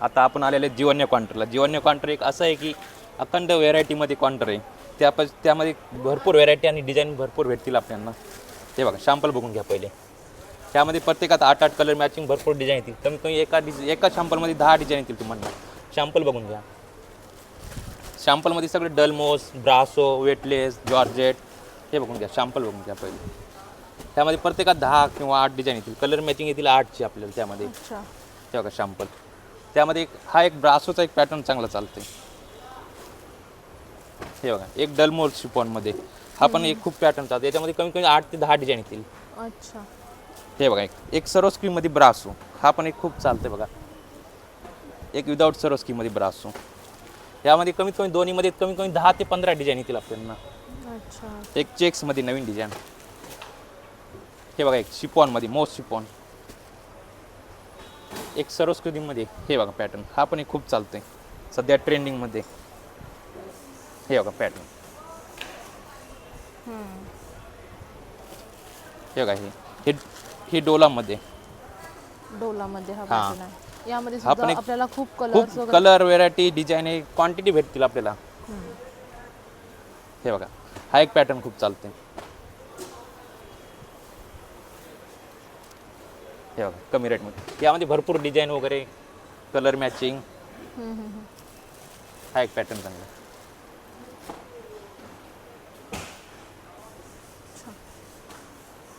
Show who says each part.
Speaker 1: आता आपण आलेले जीवन्य काउंटरला. जीवन्य काउंटर एक असं आहे की अखंड व्हेरायटीमध्ये काउंटर आहे. त्यामध्ये भरपूर व्हेरायटी आणि डिझाईन भरपूर भेटतील आपल्याला. हे बघा शॅम्पल बघून घ्या पहिले. त्यामध्ये प्रत्येकात 8-8 कलर मॅचिंग भरपूर डिझाईन येतील. कमीत कमी एका शॅम्पलमध्ये 10 डिझाईन येतील तुम्हाला. शॅम्पल बघून घ्या. शॅम्पलमध्ये सगळे डलमोस, ब्रासो, वेटलेस, जॉर्जेट हे बघून घ्या. शॅम्पल बघून घ्या पहिले. त्यामध्ये प्रत्येकात 10 किंवा 8 डिझाईन येतील. कलर मॅचिंग येतील 8ची आपल्याला त्यामध्ये. हे बघा शॅम्पल. त्यामध्ये हा एक ब्रासोचा एक पॅटर्न चांगला चालते. हे बघा एक डलमोर शिफॉनमध्ये हा पण एक खूप पॅटर्न चालतो. याच्यामध्ये कमीत कमी 8 ते 10 डिझाईन येतील.
Speaker 2: अच्छा.
Speaker 1: हे बघा एक सरोस्कीमध्ये ब्रासो हा पण एक खूप चालते बघा. एक विदाऊट सरोस्कीमध्ये ब्रासो. यामध्ये कमीत कमी दोन्हीमध्ये कमीत कमी 10 ते 15 डिझाईन येतील आपल्याला.
Speaker 2: अच्छा.
Speaker 1: एक चेक्समध्ये नवीन डिझाईन. हे बघा एक शिफॉनमध्ये मोस्ट शिफॉन. एक सरोस्कीमध्ये हे बघा पॅटर्न हा पण एक खूप चालते सध्या ट्रेंडिंगमध्ये. हे बघा पॅटर्न. हे बघा हे डोलामध्ये.
Speaker 2: डोलामध्ये हा
Speaker 1: हां.
Speaker 2: पॅटर्न आहे. यामध्ये
Speaker 1: हा
Speaker 2: सुद्धा
Speaker 1: पण एक
Speaker 2: आपल्याला खूप कलर्स
Speaker 1: खूप
Speaker 2: वगैरे.
Speaker 1: कलर व्हेरायटी डिझाईन आहे क्वांटिटी भेटतील आपल्याला. हे बघा हा एक पॅटर्न खूप चालते. हे बघा कमी रेटमध्ये. यामध्ये भरपूर डिझाईन वगैरे कलर मॅचिंग. हा एक पॅटर्न चांगला.